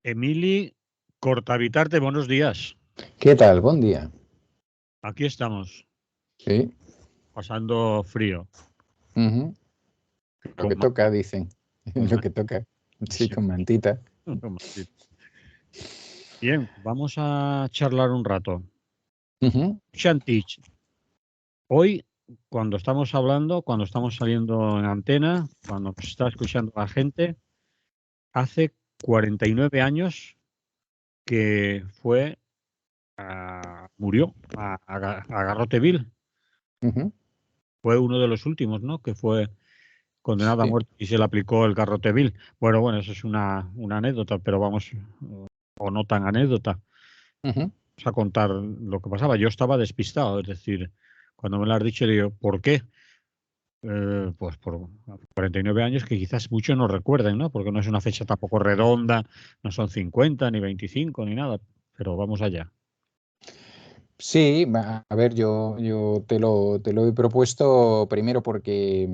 Emili Cortavitarte, buenos días. ¿Qué tal? Buen día. Aquí estamos, Sí. pasando frío. Ujú. Lo que Con, ma- toca, dicen. con Lo ma- que toca. Sí, sí, con mantita. con mantita. Bien, vamos a charlar un rato. Ujú. Chantich, hoy, cuando estamos saliendo en antena, cuando nos está escuchando la gente, hace 49 años que murió a Garrote Vil. Ujú. Fue uno de los últimos, ¿no? Que fue condenado a Sí. muerte y se le aplicó el garrote vil. Bueno, eso es una anécdota, pero vamos, o no tan anécdota. Ujú. Vamos a contar lo que pasaba. Yo estaba despistado, es decir, cuando me lo has dicho, digo, ¿por qué? Pues por 49 años que quizás muchos no recuerden, ¿no? Porque no es una fecha tampoco redonda, no son 50 ni 25 ni nada, pero vamos allá. Sí, a ver, yo te lo he propuesto primero porque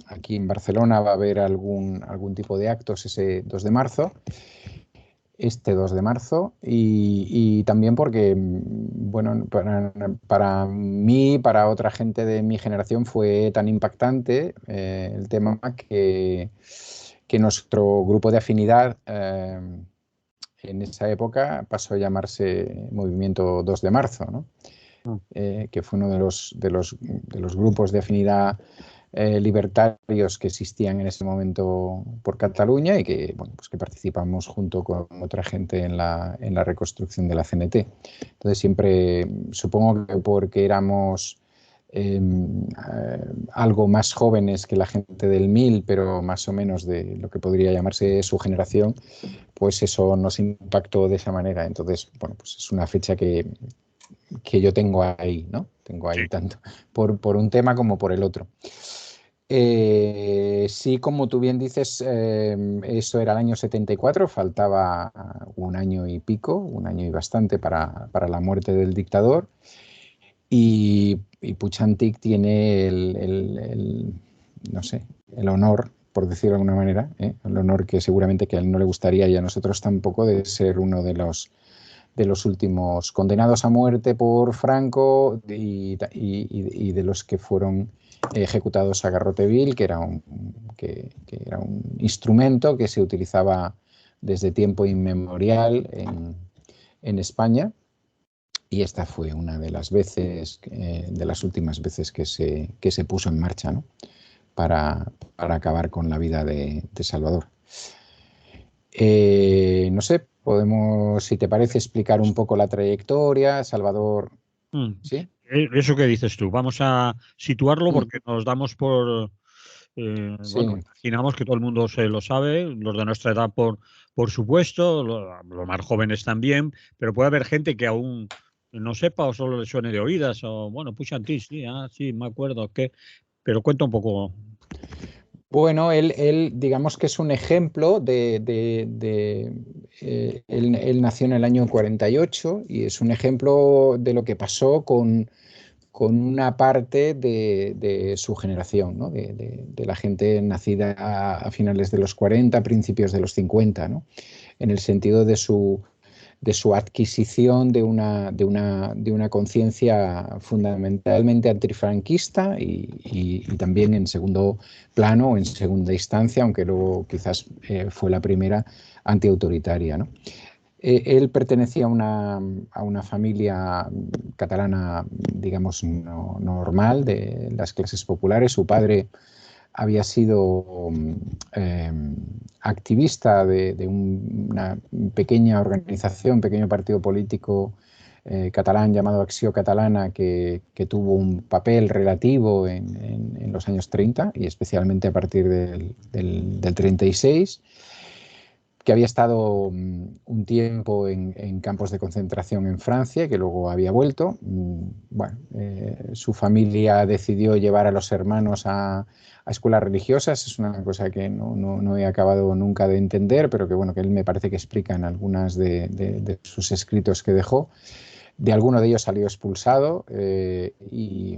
aquí en Barcelona va a haber algún tipo de actos ese 2 de marzo, este 2 de marzo, y también porque, bueno, para mí, para otra gente de mi generación fue tan impactante el tema que nuestro grupo de afinidad en esa época pasó a llamarse Movimiento 2 de Marzo, ¿no? Mm. Que fue uno de los grupos de afinidad libertarios que existían en ese momento por Cataluña y que, bueno, pues que participamos junto con otra gente en la reconstrucción de la CNT. Entonces siempre, supongo que porque éramos algo más jóvenes que la gente del MIL, pero más o menos de lo que podría llamarse su generación, pues eso nos impactó de esa manera. Entonces, bueno, pues es una fecha que yo tengo ahí, ¿no? Tengo Sí. ahí tanto por un tema como por el otro. Sí, como tú bien dices, eso era el año 74, faltaba un año y pico, un año y bastante para la muerte del dictador. Y Puig tiene no sé, el honor, por decirlo de alguna manera, el honor que seguramente que a él no le gustaría y a nosotros tampoco, de ser uno de los últimos condenados a muerte por Franco y de los que fueron ejecutados a garrote vil, que era un instrumento que se utilizaba desde tiempo inmemorial en España. Y esta fue una de las veces, de las últimas veces que se puso en marcha, ¿no? para acabar con la vida de Salvador. No sé, podemos, si te parece, explicar un poco la trayectoria. Salvador, Mm. ¿sí? Eso que dices tú, vamos a situarlo Mm, porque nos damos por, bueno, sí. imaginamos que todo el mundo se lo sabe, los de nuestra edad por supuesto, los más jóvenes también, pero puede haber gente que aún no sepa o solo le suene de oídas, o bueno, Puig Antich, sí, sí, me acuerdo, que, pero cuenta un poco. Bueno, él, digamos que es un ejemplo él nació en el año 48 y es un ejemplo de lo que pasó con una parte de su generación, ¿no? De la gente nacida a finales de los 40, principios de los 50, ¿no? En el sentido de su adquisición de una conciencia fundamentalmente antifranquista y también en segundo plano o en segunda instancia, aunque luego quizás fue la primera, antiautoritaria, ¿no? Él pertenecía a una familia catalana, digamos, normal, de las clases populares. Su padre había sido eh, activista de una pequeña organización, pequeño partido político catalán llamado Acció Catalana, que tuvo un papel relativo en los años 30 y especialmente a partir del 36, que había estado un tiempo en campos de concentración en Francia, que luego había vuelto. Bueno, su familia decidió llevar a los hermanos a escuelas religiosas. Es una cosa que no he acabado nunca de entender, pero que, bueno, que él me parece que explica en algunas de sus escritos que dejó. De alguno de ellos salió expulsado y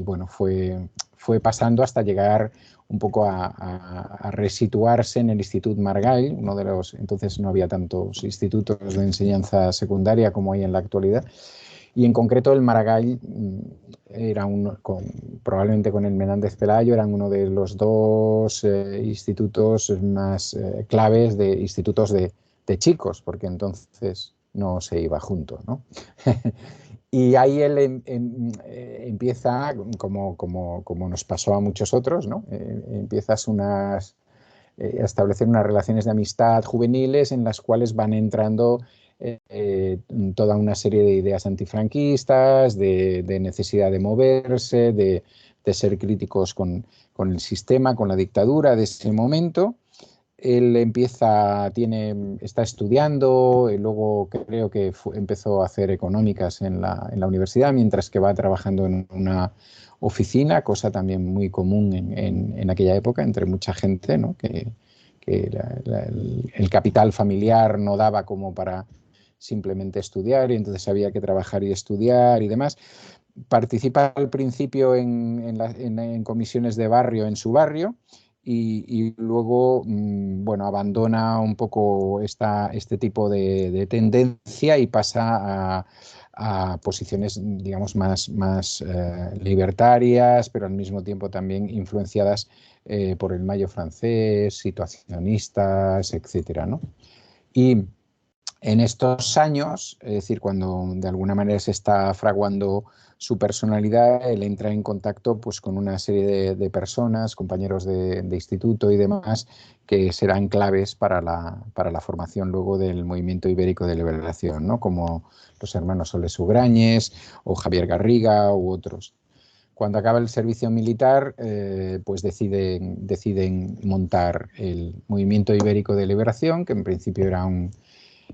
bueno, fue fue pasando hasta llegar un poco a resituarse en el Institut Margall, uno de los, entonces no había tantos institutos de enseñanza secundaria como hay en la actualidad, y en concreto el Maragall era probablemente con el Menéndez Pelayo, eran uno de los dos institutos más claves de institutos de chicos, porque entonces no se iba junto, ¿no? Y ahí él empieza, como nos pasó a muchos otros, ¿no? Empiezas a establecer unas relaciones de amistad juveniles en las cuales van entrando toda una serie de ideas antifranquistas, de necesidad de moverse, de ser críticos con el sistema, con la dictadura de ese momento. Él está estudiando, luego creo que empezó a hacer económicas en la universidad, mientras que va trabajando en una oficina, cosa también muy común en aquella época entre mucha gente, ¿no? que el capital familiar no daba como para simplemente estudiar y entonces había que trabajar y estudiar y demás. Participa al principio en comisiones de barrio en su barrio y luego bueno, abandona un poco este tipo de tendencia y pasa a posiciones, digamos, más libertarias, pero al mismo tiempo también influenciadas por el Mayo francés, situacionistas, etcétera, ¿no? Y en estos años, es decir, cuando de alguna manera se está fraguando su personalidad, él entra en contacto pues, con una serie de personas, compañeros de instituto y demás, que serán claves para la formación luego del movimiento ibérico de liberación, ¿no? Como los hermanos Soles Ugrañes o Javier Garriga u otros. Cuando acaba el servicio militar, pues deciden montar el Movimiento Ibérico de Liberación, que en principio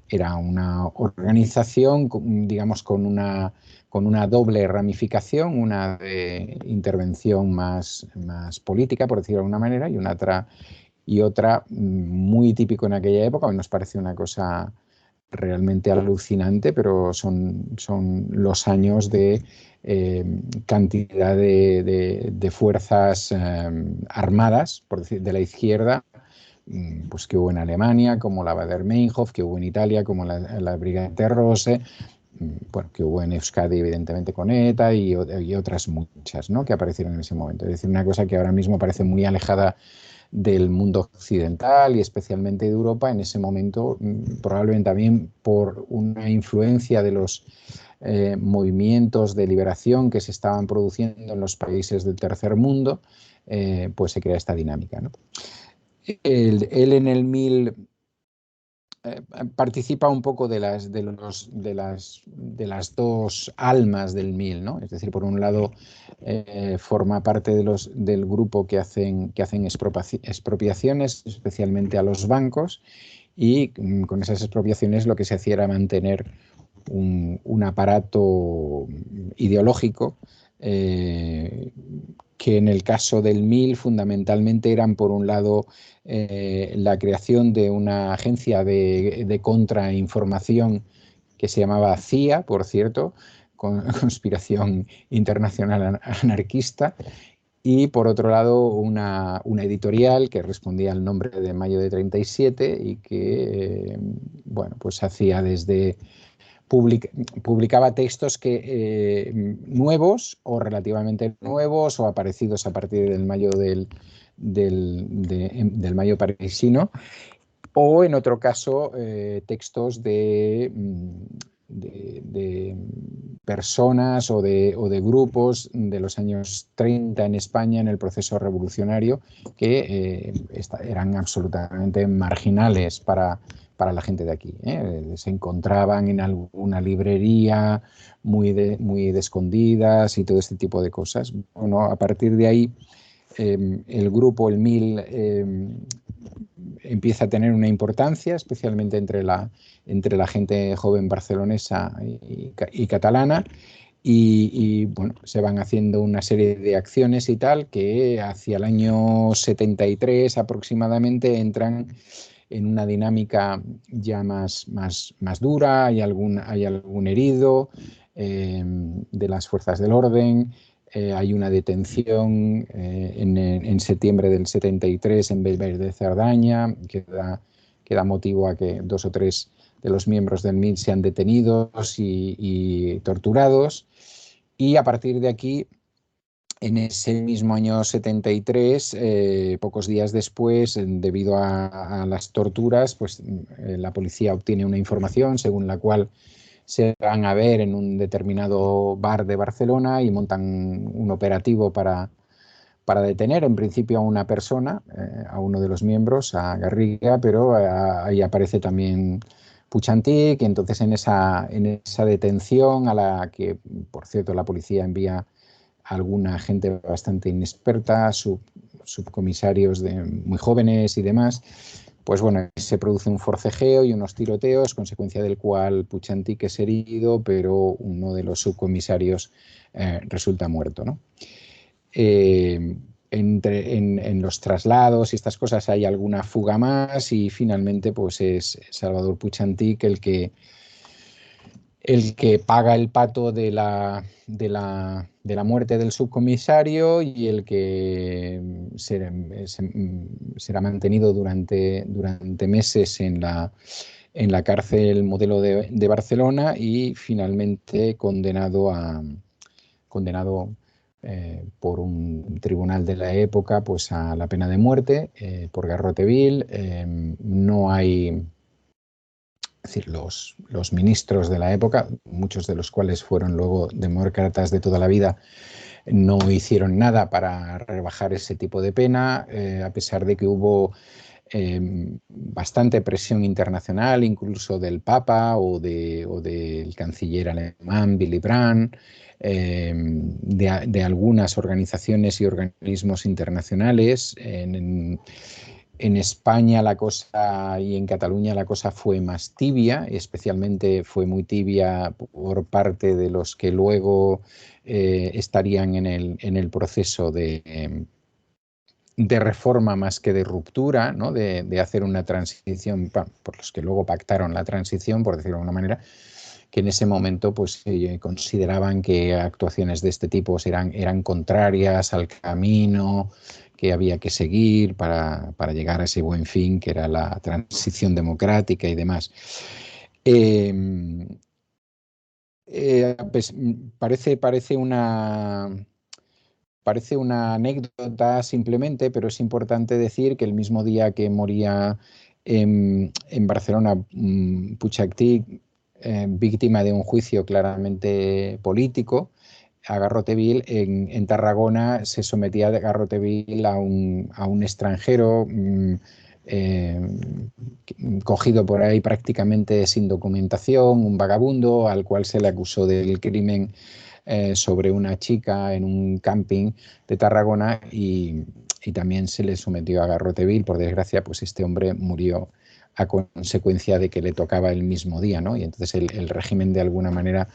era una organización, digamos, con una doble ramificación, una de intervención más política, por decirlo de alguna manera, y otra muy típico en aquella época, nos parece una cosa realmente alucinante, pero son los años de cantidad de fuerzas armadas, por decir, de la izquierda, pues que hubo en Alemania, como la Baader-Meinhof, que hubo en Italia, como la Brigate Rosse, bueno, que hubo en Euskadi, evidentemente, con ETA y otras muchas, ¿no? Que aparecieron en ese momento. Es decir, una cosa que ahora mismo parece muy alejada del mundo occidental y especialmente de Europa, en ese momento, probablemente también por una influencia de los movimientos de liberación que se estaban produciendo en los países del tercer mundo, pues se crea esta dinámica, ¿no? Él en el 1000 participa un poco de las dos almas del 1000, ¿no? Es decir, por un lado forma parte del grupo que hacen expropiaciones, especialmente a los bancos, y con esas expropiaciones lo que se hacía era mantener un aparato ideológico que en el caso del 1000 fundamentalmente eran, por un lado, la creación de una agencia de contrainformación que se llamaba CIA, por cierto, Conspiración Internacional Anarquista, y por otro lado una editorial que respondía al nombre de Mayo de 37 y que bueno, pues hacía publicaba textos nuevos o relativamente nuevos o aparecidos a partir del Mayo del Mayo parisino, o en otro caso textos de personas o de grupos de los años 30 en España en el proceso revolucionario que eran absolutamente marginales para la gente de aquí. Se encontraban en alguna librería muy de escondidas y todo este tipo de cosas. Bueno, a partir de ahí el grupo, el 1000, empieza a tener una importancia, especialmente entre la gente joven barcelonesa y catalana, y bueno, se van haciendo una serie de acciones y tal que hacia el año 73 aproximadamente entran en una dinámica ya más dura, hay algún herido de las fuerzas del orden, hay una detención en septiembre del 73 en Bellver de Cerdaña, que da motivo a que 2 o 3 de los miembros del MIR sean detenidos y torturados. Y a partir de aquí, en ese mismo año 73, pocos días después, debido a las torturas, pues la policía obtiene una información según la cual se van a ver en un determinado bar de Barcelona y montan un operativo para detener en principio a una persona, a uno de los miembros, a Garriga, pero ahí aparece también Puig-Antich, y entonces en esa detención, a la que, por cierto, la policía envía a alguna gente bastante inexperta, subcomisarios muy jóvenes y demás, pues bueno, se produce un forcejeo y unos tiroteos, consecuencia del cual Puig-Antich es herido, pero uno de los subcomisarios resulta muerto, ¿no? En los traslados y estas cosas hay alguna fuga más y finalmente pues es Salvador Puig-Antich el que paga el pato de la muerte del subcomisario y el que será mantenido durante meses en la cárcel Modelo de Barcelona y finalmente condenado por un tribunal de la época pues a la pena de muerte por garrote vil. No hay... Es decir, los ministros de la época, muchos de los cuales fueron luego demócratas de toda la vida, no hicieron nada para rebajar ese tipo de pena, a pesar de que hubo bastante presión internacional, incluso del Papa o del canciller alemán Willy Brandt, de algunas organizaciones y organismos internacionales. En España la cosa y en Cataluña la cosa fue más tibia, especialmente fue muy tibia por parte de los que luego estarían en el proceso de reforma más que de ruptura, ¿no? de hacer una transición, por los que luego pactaron la transición, por decirlo de alguna manera, que en ese momento pues, consideraban que actuaciones de este tipo eran contrarias al camino que había que seguir para llegar a ese buen fin, que era la transición democrática y demás. Pues, parece una anécdota simplemente, pero es importante decir que el mismo día que moría en Barcelona Puig-Antich, víctima de un juicio claramente político, a garrote vil, en Tarragona se sometía a garrote vil a un extranjero eh, cogido por ahí prácticamente sin documentación, un vagabundo al cual se le acusó del crimen sobre una chica en un camping de Tarragona y también se le sometió a garrote vil. Por desgracia, pues este hombre murió a consecuencia de que le tocaba el mismo día, ¿no? Y entonces el régimen de alguna manera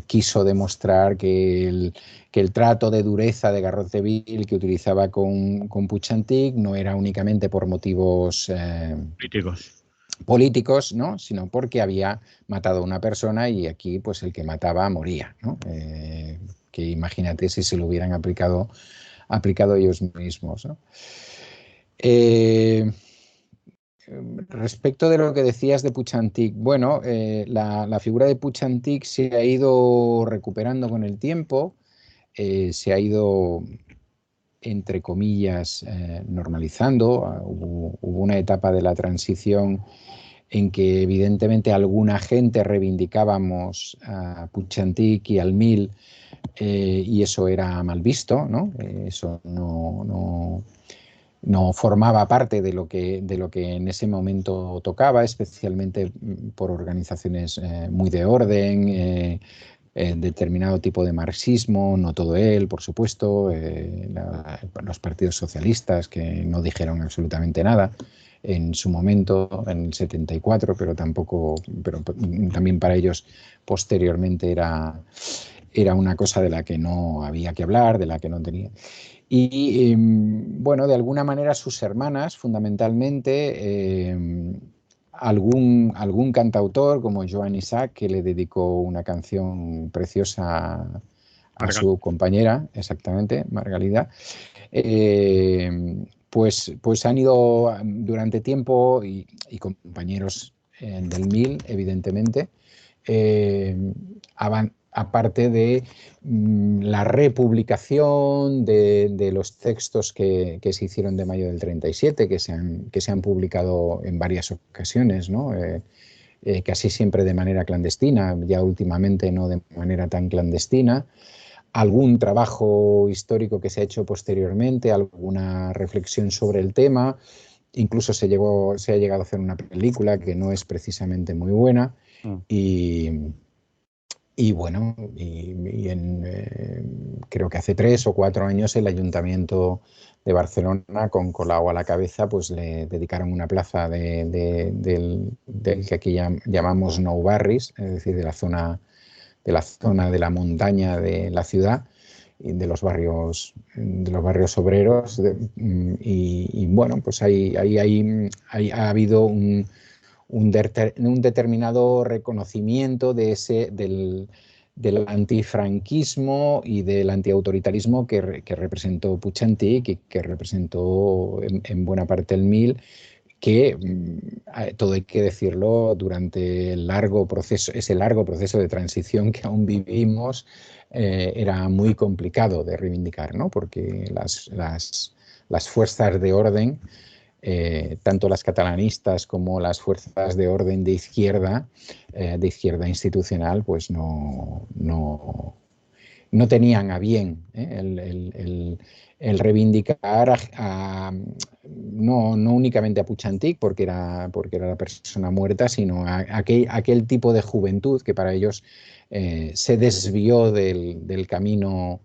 quiso demostrar que el trato de dureza de garrote vil que utilizaba con Puig-Antich no era únicamente por motivos políticos, ¿no? Sino porque había matado a una persona y aquí pues el que mataba moría, ¿no? Que imagínate si se lo hubieran aplicado ellos mismos, ¿no? Respecto de lo que decías de Puig-Antich, bueno, la figura de Puig-Antich se ha ido recuperando con el tiempo, se ha ido, entre comillas, normalizando. Hubo una etapa de la transición en que evidentemente alguna gente reivindicábamos a Puig-Antich y al MIL y eso era mal visto, ¿no? Eso no formaba parte de lo que en ese momento tocaba, especialmente por organizaciones muy de orden, determinado tipo de marxismo, no todo él, por supuesto, los partidos socialistas que no dijeron absolutamente nada en su momento, en el 74, pero también para ellos posteriormente era una cosa de la que no había que hablar, de la que no tenía. Y bueno, de alguna manera sus hermanas, fundamentalmente, algún cantautor como Joan Isaac, que le dedicó una canción preciosa a su compañera, exactamente, Margalida, pues han ido durante tiempo y compañeros del MIL, evidentemente, aparte de la republicación de los textos que se hicieron de mayo del 37, que se han publicado en varias ocasiones, ¿no? Casi siempre de manera clandestina, ya últimamente no de manera tan clandestina. Algún trabajo histórico que se ha hecho posteriormente, alguna reflexión sobre el tema. Incluso se ha llegado a hacer una película que no es precisamente muy buena. Y, y bueno, creo que hace 3 o 4 años el Ayuntamiento de Barcelona, con Colau a la cabeza, pues le dedicaron una plaza del que aquí llamamos Nou Barris, es decir, de la zona de la montaña de la ciudad, y de los barrios obreros. Bueno, pues ahí ha habido un determinado reconocimiento del antifranquismo y del antiautoritarismo que representó Puig-Antich y que representó en buena parte el MIL, que todo hay que decirlo, durante ese largo proceso de transición que aún vivimos, era muy complicado de reivindicar, ¿no? Porque las fuerzas de orden, tanto las catalanistas como las fuerzas de orden de izquierda institucional, pues no tenían a bien el reivindicar no únicamente a Puig-Antich porque era la persona muerta, sino a aquel tipo de juventud que para ellos se desvió del camino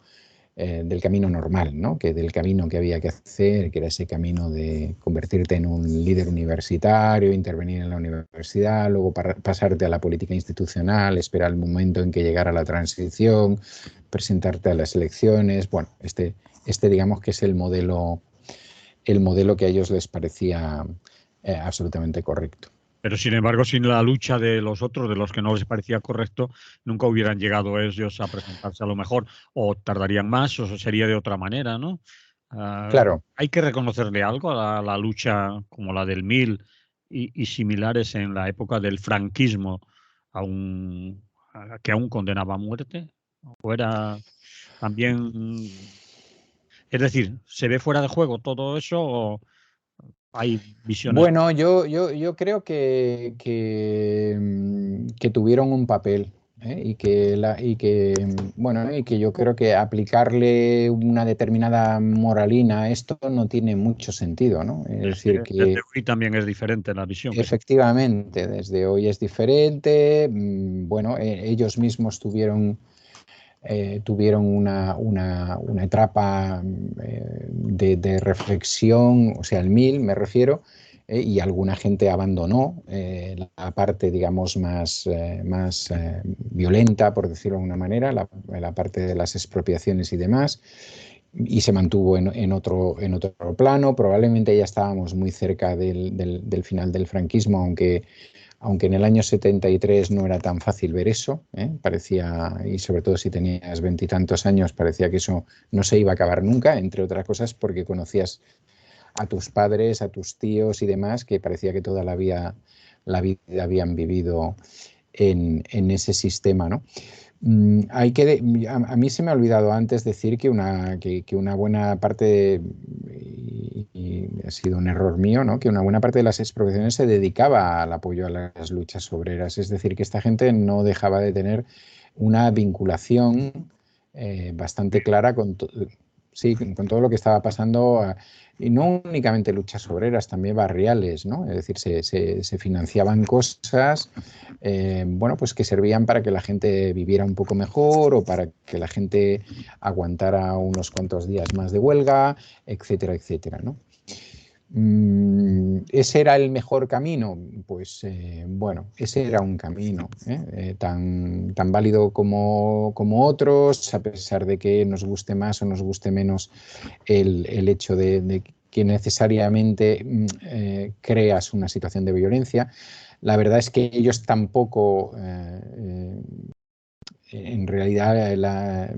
normal, ¿no? Del camino que había que hacer, que era ese camino de convertirte en un líder universitario, intervenir en la universidad, luego pasarte a la política institucional, esperar el momento en que llegara la transición, presentarte a las elecciones. Bueno, digamos que es el modelo que a ellos les parecía absolutamente correcto. Pero sin embargo, sin la lucha de los otros, de los que no les parecía correcto, nunca hubieran llegado ellos a presentarse a lo mejor, o tardarían más, o sería de otra manera, ¿no? Claro. Hay que reconocerle algo a la lucha como la del MIL y similares en la época del franquismo, que aún condenaba a muerte, o era también, es decir, ¿se ve fuera de juego todo eso o hay visiones? Bueno, yo creo que tuvieron un papel, ¿eh? Y que yo creo que aplicarle una determinada moralina a esto no tiene mucho sentido, ¿no? Es decir, Desde que hoy también es diferente la visión. efectivamente desde hoy es diferente. Bueno, ellos mismos tuvieron una etapa de reflexión, o sea, el MIL me refiero, y alguna gente abandonó la parte, digamos, más violenta, por decirlo de alguna manera, la parte de las expropiaciones y demás, y se mantuvo en otro plano. Probablemente ya estábamos muy cerca del final del franquismo, aunque en el año 73 no era tan fácil ver eso, parecía, y sobre todo si tenías 20 y tantos años, parecía que eso no se iba a acabar nunca, entre otras cosas porque conocías a tus padres, a tus tíos y demás, que parecía que toda la vida habían vivido en ese sistema, ¿no? A mí se me ha olvidado antes decir que una buena parte, y ha sido un error mío, ¿no? Que una buena parte de las expropiaciones se dedicaba al apoyo a las luchas obreras. Es decir, que esta gente no dejaba de tener una vinculación bastante clara sí, con todo lo que estaba pasando, y no únicamente luchas obreras, también barriales, ¿no? Es decir, se financiaban cosas, bueno, pues que servían para que la gente viviera un poco mejor o para que la gente aguantara unos cuantos días más de huelga, etcétera, etcétera, ¿no? ¿Ese era el mejor camino? Pues bueno, ese era un camino tan válido como otros, a pesar de que nos guste más o nos guste menos el hecho de que necesariamente creas una situación de violencia. La verdad es que ellos tampoco en realidad,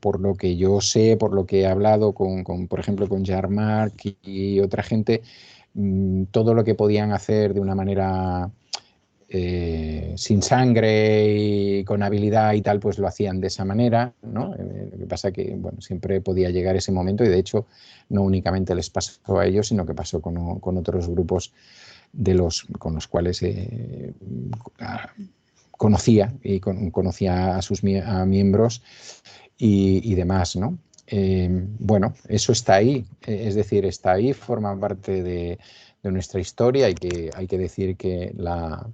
por lo que yo sé, por lo que he hablado por ejemplo, con Jarmark y otra gente, todo lo que podían hacer de una manera sin sangre y con habilidad y tal, pues lo hacían de esa manera, ¿no? Lo que pasa que, bueno, siempre podía llegar ese momento y de hecho no únicamente les pasó a ellos, sino que pasó con otros grupos con los cuales conocía y conocía a miembros y demás, ¿no? Bueno, eso está ahí, es decir, está ahí, forma parte de nuestra historia. Hay que decir que la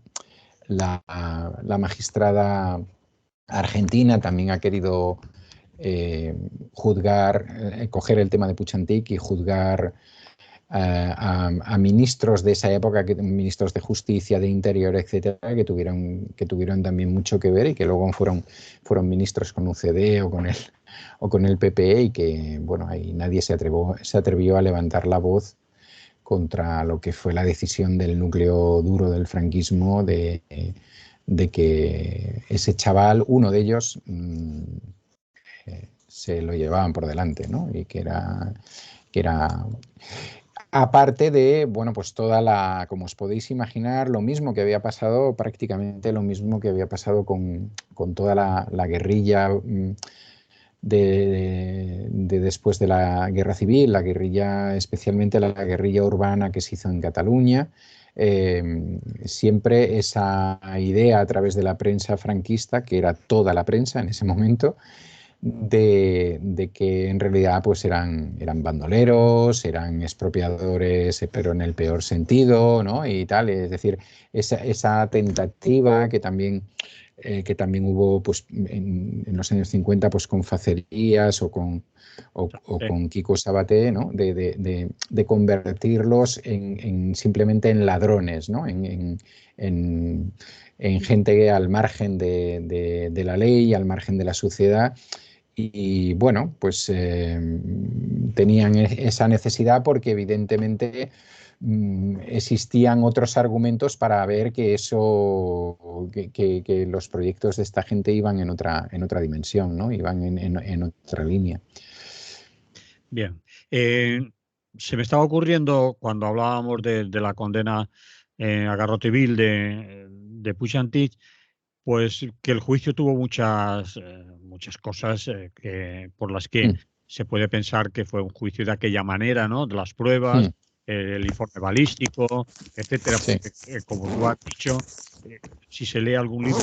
magistrada argentina también ha querido juzgar, coger el tema de Puig y juzgar a ministros de esa época, ministros de justicia, de interior, etcétera, que tuvieron también mucho que ver y que luego fueron ministros con UCD o con el PPE y que, bueno, ahí nadie se atrevió a levantar la voz contra lo que fue la decisión del núcleo duro del franquismo de que ese chaval, uno de ellos, se lo llevaban por delante, ¿no? Y que era aparte de, bueno, pues como os podéis imaginar, lo mismo que había pasado, prácticamente lo mismo que había pasado con toda la guerrilla de después de la guerra civil, la guerrilla, especialmente la guerrilla urbana que se hizo en Cataluña. Siempre esa idea a través de la prensa franquista, que era toda la prensa en ese momento, de que en realidad pues eran bandoleros, eran expropiadores, pero en el peor sentido, ¿no? Y tal, es decir, esa tentativa que también hubo pues, en los años 50 pues, con Facerías o con Kiko Sabaté, ¿no? De convertirlos simplemente en ladrones, ¿no? En gente al margen de la ley, al margen de la sociedad. Y bueno, pues tenían esa necesidad porque evidentemente existían otros argumentos para ver que que los proyectos de esta gente iban en otra dimensión, ¿no? Iban en otra línea. Bien. Se me estaba ocurriendo cuando hablábamos de la condena a garrote vil de Puig Antich, pues que el juicio tuvo muchas cosas por las que Mm, se puede pensar que fue un juicio de aquella manera, ¿no? De las pruebas, mm, el informe balístico, etcétera, sí, porque como tú has dicho, eh, si se lee algún libro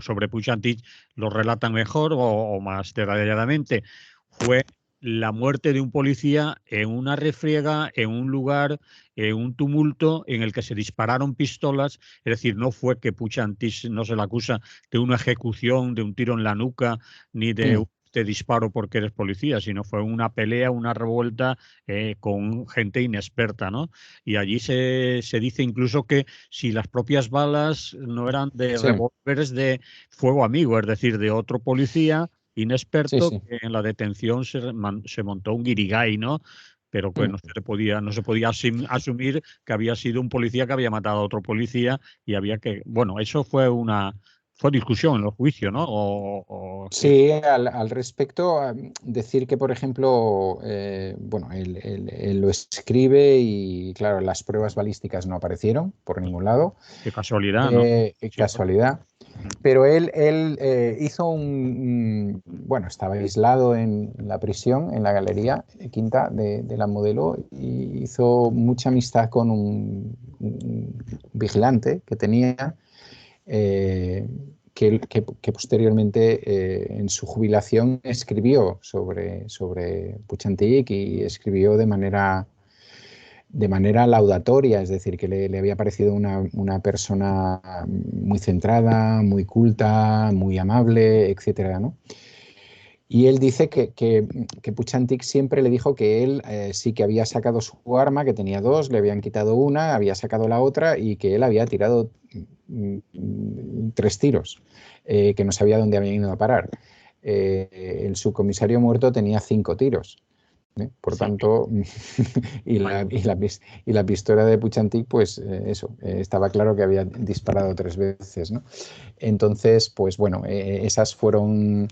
sobre Puig Antich, lo relatan mejor o más detalladamente. Fue la muerte de un policía en una refriega, en un lugar, en un tumulto en el que se dispararon pistolas. Es decir, no fue que Puig Antich no se le acusa de una ejecución, de un tiro en la nuca, ni de mm, te disparo porque eres policía, sino fue una pelea, una revuelta con gente inexperta, ¿no? Y allí se dice incluso que si las propias balas no eran de sí, revólveres de fuego amigo, es decir, de otro policía sí, inexperto sí. que en la detención se montó un guirigay, ¿no? Pero que Mm. no se podía asumir que había sido un policía que había matado a otro policía y había que, bueno, eso fue discusión en los juicios, ¿no? Sí, al respecto, decir que, por ejemplo, bueno, él lo escribe y, claro, las pruebas balísticas no aparecieron por ningún lado, Qué casualidad, ¿no? Sí, casualidad, pero él hizo bueno, estaba aislado en la prisión, en la galería quinta de la Modelo, y hizo mucha amistad con un vigilante que tenía eh, que posteriormente en su jubilación escribió sobre Puig Antich y escribió de manera laudatoria, es decir, que le había parecido una persona muy centrada, muy culta, muy amable, etcétera, ¿no? Y él dice que Puig Antich siempre le dijo que él sí que había sacado su arma, que tenía dos, le habían quitado una, había sacado la otra y que él había tirado tres tiros, que no sabía dónde habían ido a parar. El subcomisario muerto tenía 5 tiros. Por Sí. tanto, Vaya. y la pistola de Puigdemont, pues eso, estaba claro que había disparado 3 veces, ¿no? Entonces, pues bueno, esas fueron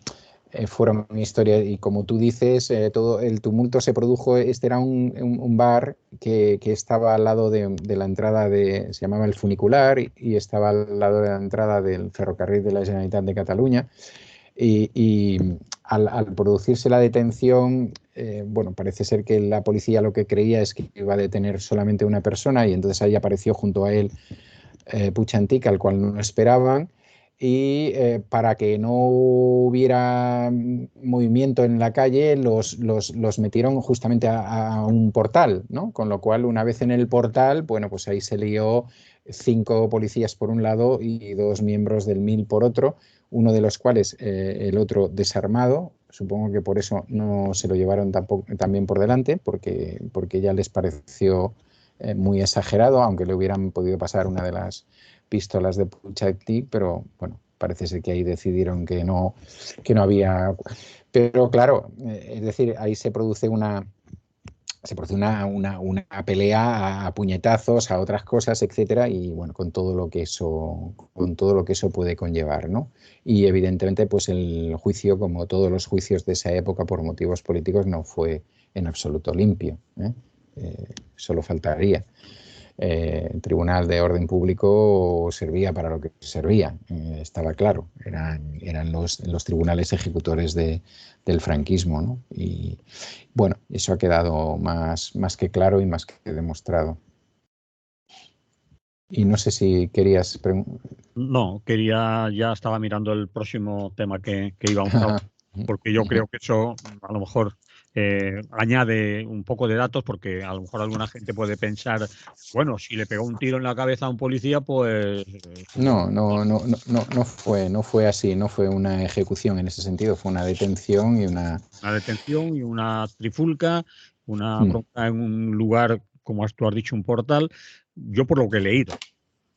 mi historia y como tú dices, todo el tumulto se produjo. Este era un bar que estaba al lado de la entrada se llamaba El Funicular y estaba al lado de la entrada del ferrocarril de la Generalitat de Cataluña y al producirse la detención, bueno, parece ser que la policía lo que creía es que iba a detener solamente una persona y entonces ahí apareció junto a él Puigdemont, al cual no esperaban, y para que no hubiera movimiento en la calle, los metieron justamente a un portal, ¿no? Con lo cual, una vez en el portal, bueno, pues ahí se lió 5 policías por un lado y 2 miembros del MIL por otro, uno de los cuales el otro desarmado. Supongo que por eso no se lo llevaron también por delante, porque ya les pareció muy exagerado, aunque le hubieran podido pasar una de las pistolas de Puigdemont, pero bueno, parece ser que ahí decidieron que no había. Pero claro, es decir, ahí se produce una pelea a puñetazos, a otras cosas, etcétera, y bueno, con todo lo que eso puede conllevar, ¿no? Y evidentemente, pues el juicio, como todos los juicios de esa época por motivos políticos, no fue en absoluto limpio, ¿eh? Solo faltaría. El Tribunal de Orden Público servía para lo que servía, estaba claro, eran los tribunales ejecutores del franquismo, ¿no? Y bueno, eso ha quedado más que claro y más que demostrado. Y no sé si querías No, ya estaba mirando el próximo tema que íbamos a hablar, porque yo creo que eso a lo mejor añade un poco de datos, porque a lo mejor alguna gente puede pensar, bueno, si le pegó un tiro en la cabeza a un policía, pues No, no, no, no, no fue así, no fue una ejecución en ese sentido, fue una detención y una. una detención y una trifulca, una bronca en un lugar, como tú has dicho, un portal. Yo por lo que he leído.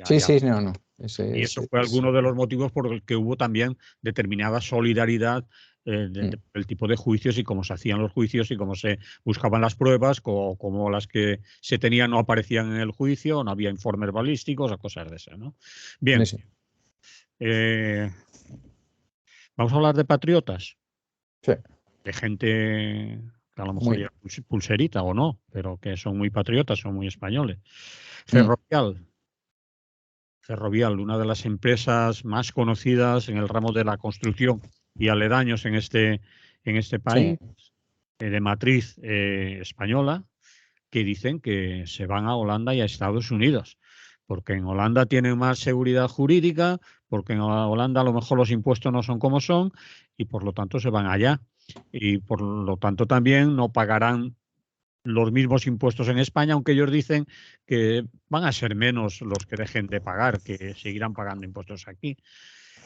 Sí, Ya. sí, no, no. Y eso fue alguno de los motivos por el que hubo también determinada solidaridad del tipo de juicios y cómo se hacían los juicios y cómo se buscaban las pruebas, como las que se tenían no aparecían en el juicio, no había informes balísticos o cosas de esas, ¿no? Bien, Sí, eh, vamos a hablar de patriotas, sí, de gente que a lo mejor muy. lleva pulserita o no, pero que son muy patriotas, son muy españoles. Mm, Ferrovial. Ferrovial, una de las empresas más conocidas en el ramo de la construcción y aledaños en este sí, país, de matriz española, que dicen que se van a Holanda y a Estados Unidos, porque en Holanda tienen más seguridad jurídica, porque en Holanda a lo mejor los impuestos no son como son y por lo tanto se van allá. Y por lo tanto también no pagarán los mismos impuestos en España, aunque ellos dicen que van a ser menos los que dejen de pagar, que seguirán pagando impuestos aquí.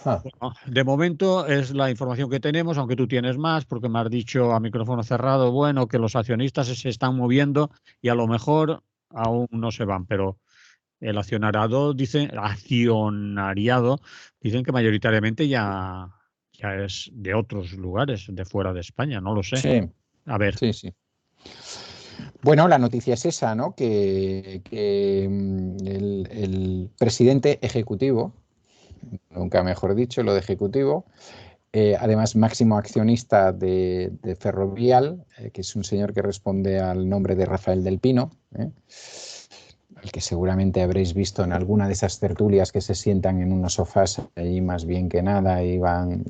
ah, Bueno, de momento es la información que tenemos, aunque tú tienes más, porque me has dicho a micrófono cerrado, bueno, que los accionistas se están moviendo y a lo mejor aún no se van, pero el accionariado dicen que mayoritariamente ya es de otros lugares, de fuera de España, no lo sé. sí, A ver, sí, sí. Bueno, la noticia es esa, ¿no? Que el presidente ejecutivo, nunca mejor dicho, lo de ejecutivo, además máximo accionista de Ferrovial, que es un señor que responde al nombre de Rafael del Pino, al que seguramente habréis visto en alguna de esas tertulias que se sientan en unos sofás allí más bien que nada y van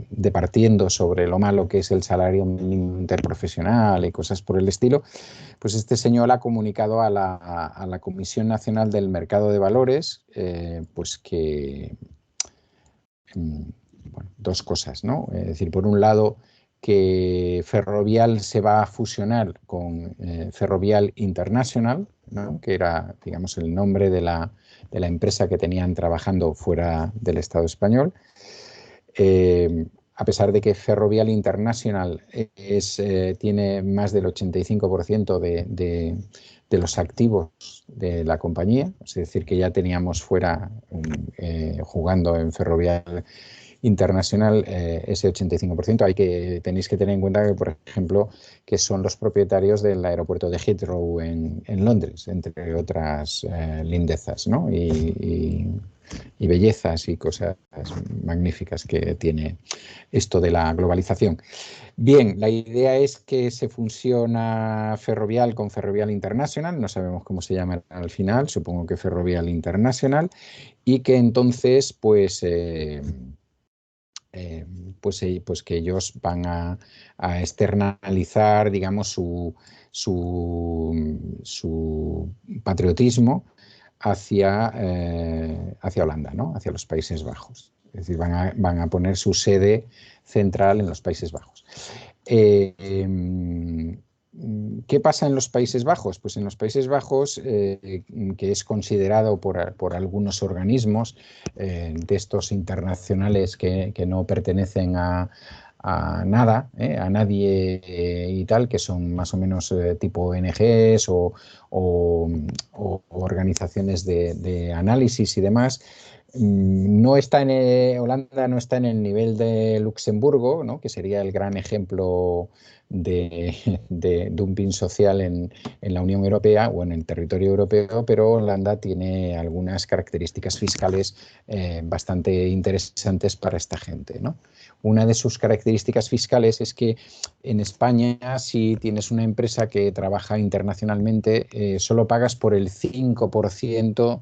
departiendo sobre lo malo que es el salario mínimo interprofesional y cosas por el estilo. Pues este señor ha comunicado a la Comisión Nacional del Mercado de Valores, pues que, bueno, dos cosas, ¿no? Es decir, por un lado, que Ferrovial se va a fusionar con Ferrovial International, ¿no? Que era, digamos, el nombre de la empresa que tenían trabajando fuera del Estado español. A pesar de que Ferrovial International tiene más del 85% de los activos de la compañía, es decir, que ya teníamos fuera jugando en Ferrovial internacional ese 85%. Tenéis que tener en cuenta que, por ejemplo, que son los propietarios del aeropuerto de Heathrow en Londres, entre otras lindezas, ¿no? Y bellezas y cosas magníficas que tiene esto de la globalización. Bien, la idea es que se fusiona Ferrovial con Ferrovial International, no sabemos cómo se llama al final, supongo que Ferrovial International, y que entonces pues que ellos van a externalizar, digamos, su patriotismo hacia Holanda, ¿no? Hacia los Países Bajos. Es decir, van a poner su sede central en los Países Bajos. ¿Qué pasa en los Países Bajos? Pues en los Países Bajos, que es considerado por algunos organismos de estos internacionales que no pertenecen a nada, a nadie y tal, que son más o menos tipo ONGs o organizaciones de análisis y demás. No está Holanda no está en el nivel de Luxemburgo, ¿no? Que sería el gran ejemplo de dumping social en la Unión Europea o en el territorio europeo, pero Holanda tiene algunas características fiscales bastante interesantes para esta gente, ¿no? Una de sus características fiscales es que en España, si tienes una empresa que trabaja internacionalmente, solo pagas por el 5%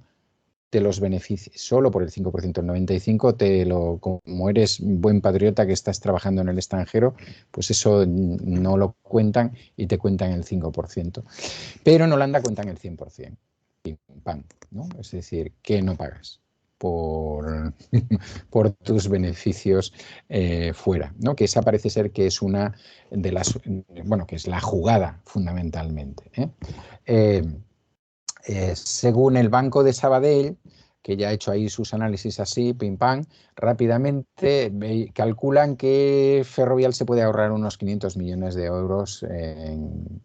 de los beneficios, solo por el 5%, el 95% como eres buen patriota que estás trabajando en el extranjero, pues eso no lo cuentan y te cuentan el 5%. Pero en Holanda cuentan el 100%. Pam, ¿no? Es decir, que no pagas por tus beneficios fuera, ¿no? Que esa parece ser que es una de las, bueno, que es la jugada fundamentalmente, según el Banco de Sabadell, que ya ha hecho ahí sus análisis así, pim pam, rápidamente calculan que Ferrovial se puede ahorrar unos 500 millones de euros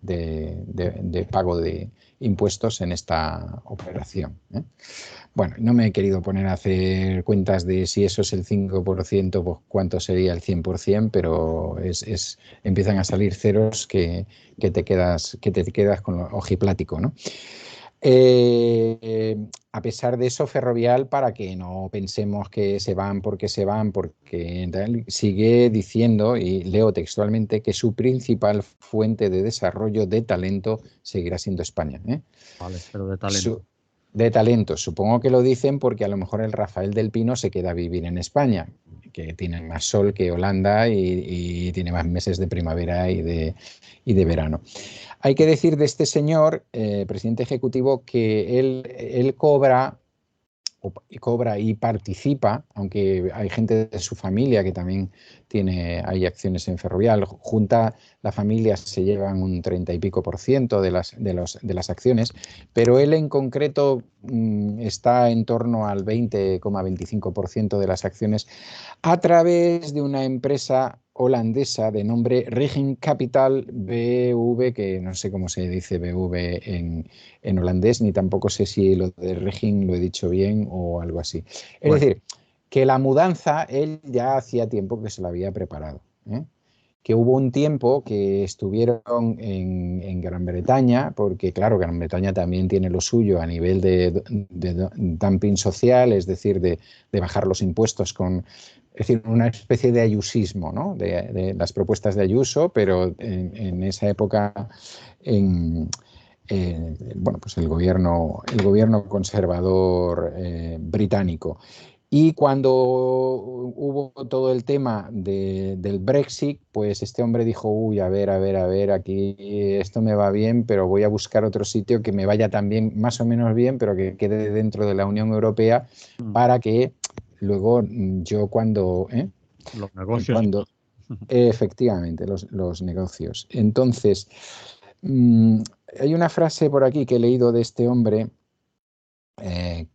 de pago de impuestos en esta operación. Bueno, no me he querido poner a hacer cuentas de si eso es el 5%, pues cuánto sería el 100%, pero empiezan a salir ceros que te quedas con lo ojiplático, ¿no? A pesar de eso, Ferrovial, para que no pensemos que se van, porque sigue diciendo, y leo textualmente, que su principal fuente de desarrollo de talento seguirá siendo España. Vale, pero de talento. De talento, supongo que lo dicen porque a lo mejor el Rafael del Pino se queda a vivir en España, que tiene más sol que Holanda y tiene más meses de primavera y de verano. Hay que decir de este señor, presidente ejecutivo, que él cobra y participa, aunque hay gente de su familia que también hay acciones en Ferrovial. Junta la familia se llevan un 30 y pico % de las acciones, pero él en concreto está en torno al 20,25% de las acciones a través de una empresa holandesa de nombre Regen Capital BV, que no sé cómo se dice BV en holandés, ni tampoco sé si lo de Regen lo he dicho bien o algo así. Es decir, que la mudanza él ya hacía tiempo que se la había preparado, que hubo un tiempo que estuvieron en Gran Bretaña, porque claro, Gran Bretaña también tiene lo suyo a nivel de dumping social, es decir, de bajar los impuestos es decir, una especie de ayusismo, ¿no? De las propuestas de Ayuso, pero en esa época, bueno, pues el gobierno conservador británico. Y cuando hubo todo el tema del Brexit, pues este hombre dijo, uy, a ver, aquí esto me va bien, pero voy a buscar otro sitio que me vaya también más o menos bien, pero que quede dentro de la Unión Europea para que luego yo los negocios. Efectivamente, los negocios. Entonces, hay una frase por aquí que he leído de este hombre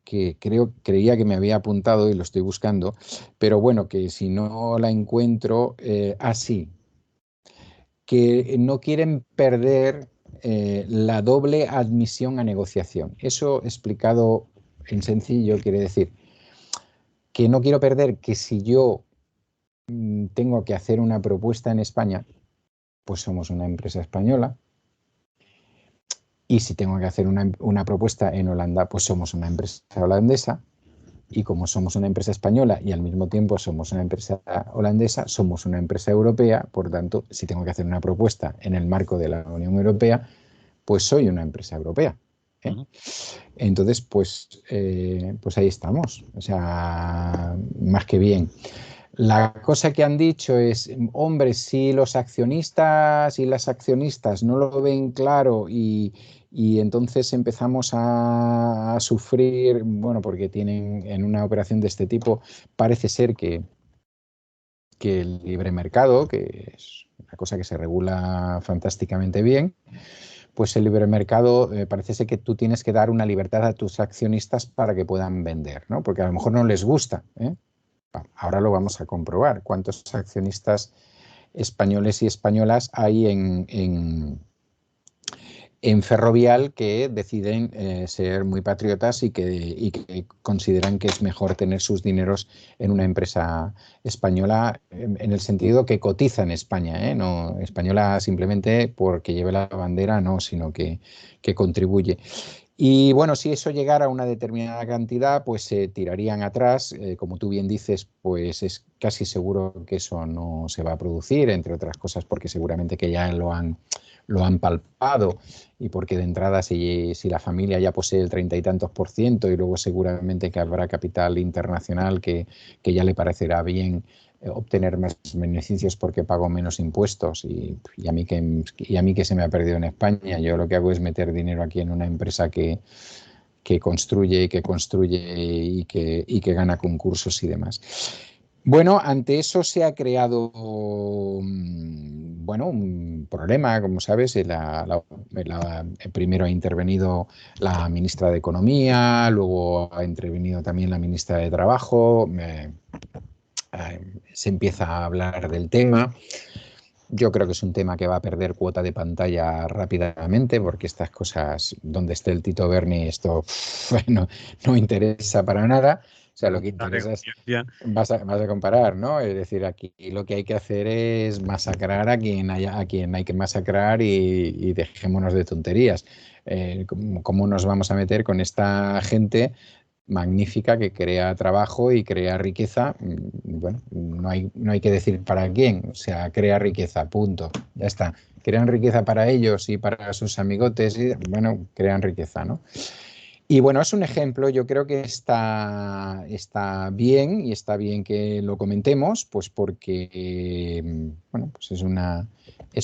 que creía que me había apuntado y lo estoy buscando, pero bueno, que si no la encuentro, así, que no quieren perder la doble admisión a negociación. Eso explicado en sencillo quiere decir que no quiero perder que si yo tengo que hacer una propuesta en España, pues somos una empresa española. Y si tengo que hacer una propuesta en Holanda, pues somos una empresa holandesa. Y como somos una empresa española y al mismo tiempo somos una empresa holandesa, somos una empresa europea. Por tanto, si tengo que hacer una propuesta en el marco de la Unión Europea, pues soy una empresa europea, ¿eh? Entonces, pues ahí estamos. O sea, más que bien. La cosa que han dicho es, hombre, si los accionistas y las accionistas no lo ven claro y entonces empezamos a sufrir, bueno, porque tienen en una operación de este tipo, parece ser que el libre mercado, que es una cosa que se regula fantásticamente bien, pues el libre mercado parece ser que tú tienes que dar una libertad a tus accionistas para que puedan vender, ¿no? Porque a lo mejor no les gusta, ¿eh? Ahora lo vamos a comprobar. ¿Cuántos accionistas españoles y españolas hay en Ferrovial que deciden ser muy patriotas y que consideran que es mejor tener sus dineros en una empresa española en el sentido que cotiza en España, ¿eh? No española simplemente porque lleve la bandera, no, sino que contribuye. Y bueno, si eso llegara a una determinada cantidad, pues se tirarían atrás. Como tú bien dices, pues es casi seguro que eso no se va a producir, entre otras cosas porque seguramente que ya lo han palpado y porque de entrada si la familia ya posee el 30 y tantos por ciento y luego seguramente que habrá capital internacional que ya le parecerá bien obtener más beneficios porque pago menos impuestos y a mí que se me ha perdido en España. Yo lo que hago es meter dinero aquí en una empresa que construye y que gana concursos y demás. Bueno, ante eso se ha creado bueno, un problema, como sabes. Primero ha intervenido la ministra de Economía, luego ha intervenido también la ministra de Trabajo. Se empieza a hablar del tema. Yo creo que es un tema que va a perder cuota de pantalla rápidamente porque estas cosas, donde esté el Tito Berni, esto no interesa para nada. O sea, lo que La interesa es, negociación. vas a comparar, ¿no? Es decir, aquí lo que hay que hacer es masacrar a quien hay que masacrar y dejémonos de tonterías. ¿Cómo nos vamos a meter con esta gente magnífica que crea trabajo y crea riqueza? Bueno, no hay que decir para quién, o sea, crea riqueza, punto, ya está. Crean riqueza para ellos y para sus amigotes y, bueno, crean riqueza, ¿no? Y bueno, es un ejemplo, yo creo que está bien y está bien que lo comentemos, pues porque, bueno, pues es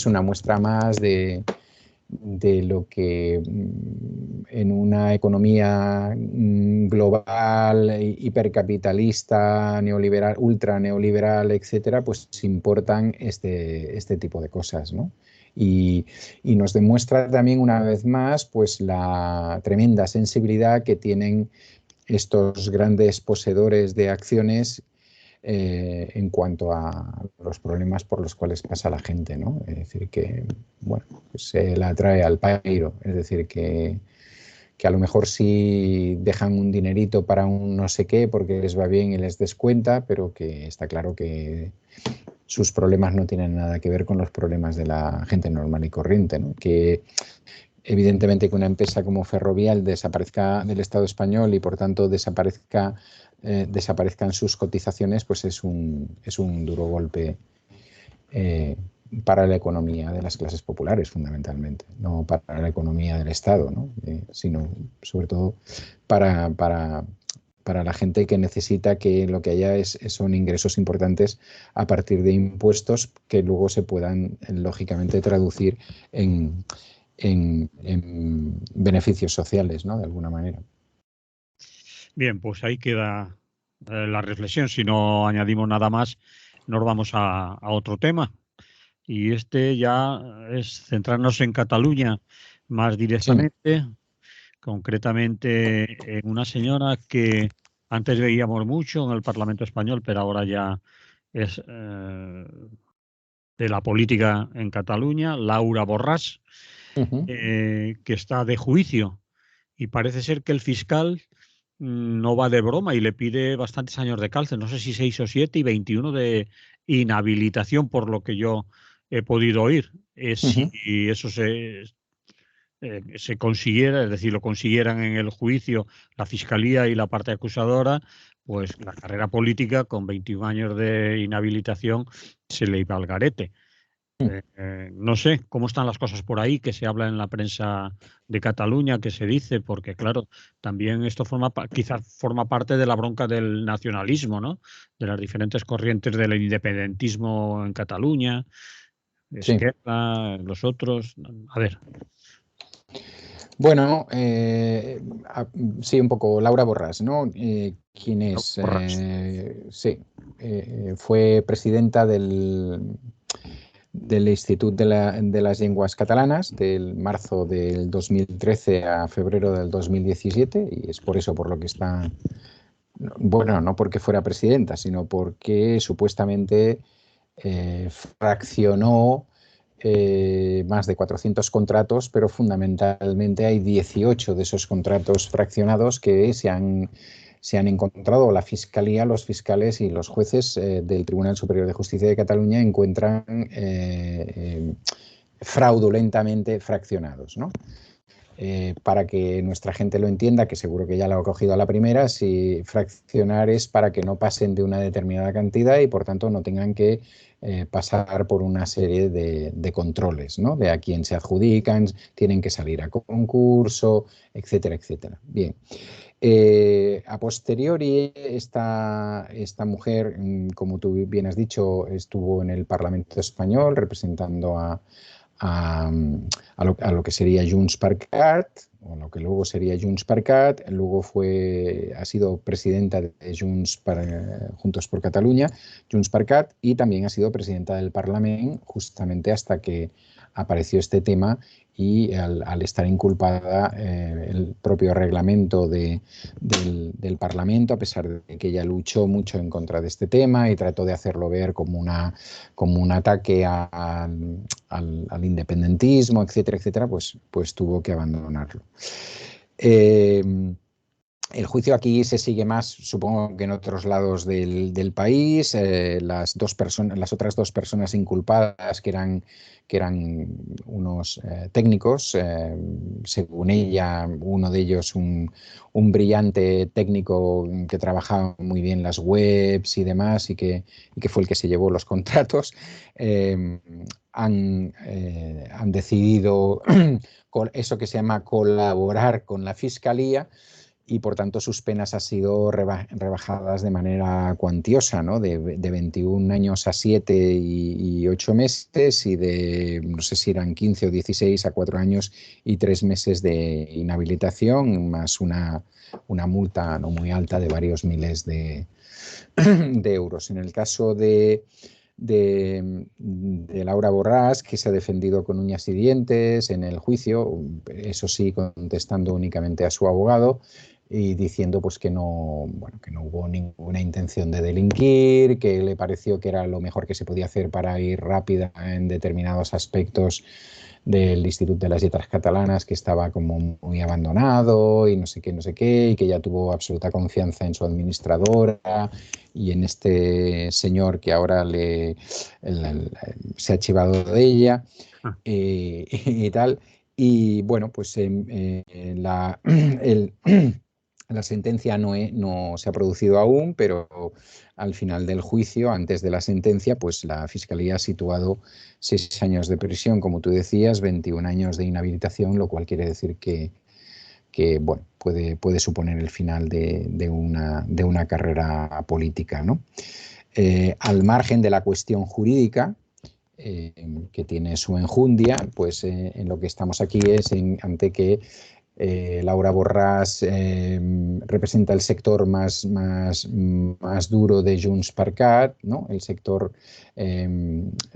una muestra más de lo que en una economía global, hipercapitalista, neoliberal, ultra neoliberal, etcétera, pues importan este tipo de cosas, ¿no? Y nos demuestra también una vez más pues la tremenda sensibilidad que tienen estos grandes poseedores de acciones en cuanto a los problemas por los cuales pasa la gente, ¿no? Es decir, que, bueno, pues se la trae al pairo, es decir, que a lo mejor sí dejan un dinerito para un no sé qué porque les va bien y les descuenta, pero que está claro que sus problemas no tienen nada que ver con los problemas de la gente normal y corriente, ¿no? Que evidentemente que una empresa como Ferrovial desaparezca del Estado español y por tanto desaparezcan sus cotizaciones, pues es un duro golpe eh, para la economía de las clases populares, fundamentalmente, no para la economía del Estado, ¿no? Sino sobre todo para la gente que necesita que lo que haya son ingresos importantes a partir de impuestos que luego se puedan, lógicamente, traducir en beneficios sociales, ¿no? De alguna manera. Bien, pues ahí queda la reflexión. Si no añadimos nada más, nos vamos a otro tema. Y este ya es centrarnos en Cataluña más Sí. directamente, concretamente en una señora que antes veíamos mucho en el Parlamento español, pero ahora ya es de la política en Cataluña, Laura Borràs, Uh -huh. que está de juicio y parece ser que el fiscal no va de broma y le pide bastantes años de cárcel, no sé si 6 o 7 y 21 de inhabilitación, por lo que yo he podido oír. Si eso se consiguiera, es decir, lo consiguieran en el juicio la Fiscalía y la parte acusadora, pues la carrera política con 21 años de inhabilitación se le iba al garete. No sé cómo están las cosas por ahí, que se habla en la prensa de Cataluña, que se dice, porque claro, también esto quizás forma parte de la bronca del nacionalismo, ¿no? De las diferentes corrientes del independentismo en Cataluña, Sí. Esquerra, los otros. A ver. Bueno, sí, un poco Laura Borràs, ¿no? ¿Quién es? Sí, fue presidenta del Institut de las Llengües Catalanas del marzo del 2013 a febrero del 2017 y es por eso por lo que está, bueno, no porque fuera presidenta, sino porque supuestamente fraccionó más de 400 contratos, pero fundamentalmente hay 18 de esos contratos fraccionados que se han encontrado. La Fiscalía, los fiscales y los jueces del Tribunal Superior de Justicia de Cataluña encuentran fraudulentamente fraccionados, ¿no? Para que nuestra gente lo entienda, que seguro que ya lo ha cogido a la primera, si fraccionar es para que no pasen de una determinada cantidad y por tanto no tengan que pasar por una serie de controles, ¿no? De a quién se adjudican, tienen que salir a concurso, etcétera, etcétera. Bien. A posteriori, esta mujer, como tú bien has dicho, estuvo en el Parlamento español representando a, a lo que sería Junts per Cat, o lo que luego sería Junts per Cat, luego ha sido presidenta de Juntos por Cataluña, Junts per Cat, y también ha sido presidenta del Parlamento justamente hasta que apareció este tema y al estar inculpada el propio reglamento del Parlamento, a pesar de que ella luchó mucho en contra de este tema y trató de hacerlo ver como un ataque al independentismo, etcétera, etcétera, pues tuvo que abandonarlo. El juicio aquí se sigue más, supongo que en otros lados del país. Las otras dos personas inculpadas, que eran unos técnicos, según ella, uno de ellos un brillante técnico que trabajaba muy bien las webs y demás, y que fue el que se llevó los contratos, han decidido eso que se llama colaborar con la Fiscalía, y por tanto sus penas han sido rebajadas de manera cuantiosa, ¿no? De 21 años a 7 y 8 meses y de, no sé si eran 15 o 16 a 4 años y 3 meses de inhabilitación, más una multa no muy alta de varios miles de euros. En el caso de Laura Borràs, que se ha defendido con uñas y dientes en el juicio, eso sí, contestando únicamente a su abogado y diciendo pues que no hubo ninguna intención de delinquir, que le pareció que era lo mejor que se podía hacer para ir rápida en determinados aspectos del Instituto de las Lletres Catalanas, que estaba como muy abandonado y no sé qué, y que ya tuvo absoluta confianza en su administradora y en este señor que ahora se ha chivado de ella y tal. Y bueno, pues la sentencia no se ha producido aún, pero al final del juicio, antes de la sentencia, pues la Fiscalía ha situado 6 años de prisión, como tú decías, 21 años de inhabilitación, lo cual quiere decir que bueno, puede suponer el final de una carrera política, ¿no? Al margen de la cuestión jurídica, que tiene su enjundia, pues en lo que estamos aquí es ante que Laura Borràs representa el sector más duro de Junts per Cat, ¿no? El sector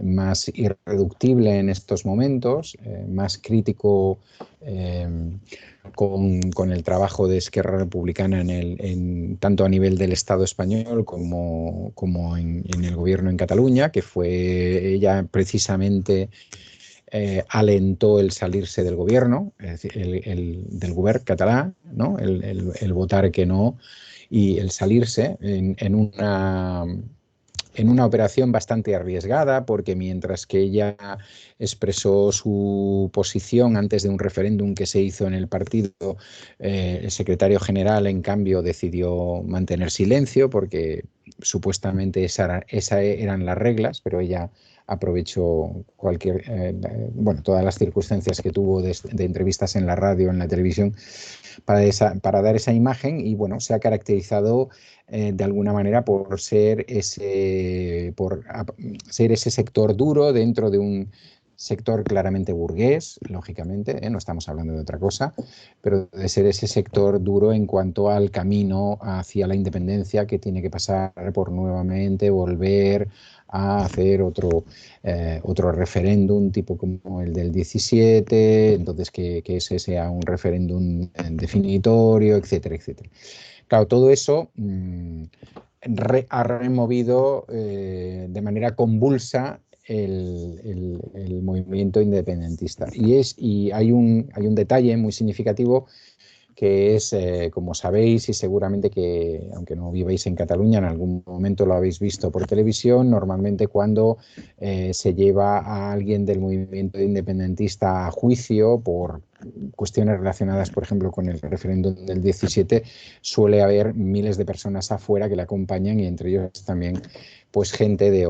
más irreductible en estos momentos, más crítico con el trabajo de Esquerra Republicana tanto a nivel del Estado español como en el gobierno en Cataluña, que fue ella precisamente alentó el salirse del gobierno, es decir, del govern català, ¿no? El votar que no y el salirse en una operación bastante arriesgada, porque mientras que ella expresó su posición antes de un referéndum que se hizo en el partido, el secretario general, en cambio, decidió mantener silencio porque supuestamente esas eran las reglas, pero ella aprovechó todas las circunstancias que tuvo de entrevistas en la radio, en la televisión, para dar esa imagen, y bueno, se ha caracterizado de alguna manera por ser ese sector duro dentro de un sector claramente burgués, lógicamente, no estamos hablando de otra cosa, pero de ser ese sector duro en cuanto al camino hacia la independencia, que tiene que pasar por nuevamente volver a hacer otro referéndum tipo como el del 17, entonces que ese sea un referéndum definitorio, etcétera, etcétera. Claro, todo eso ha removido de manera convulsa el movimiento independentista. Y hay un detalle muy significativo, que es, como sabéis, y seguramente que, aunque no viváis en Cataluña, en algún momento lo habéis visto por televisión, normalmente cuando se lleva a alguien del movimiento independentista a juicio por cuestiones relacionadas, por ejemplo, con el referéndum del 17, suele haber miles de personas afuera que le acompañan, y entre ellos también pues gentes de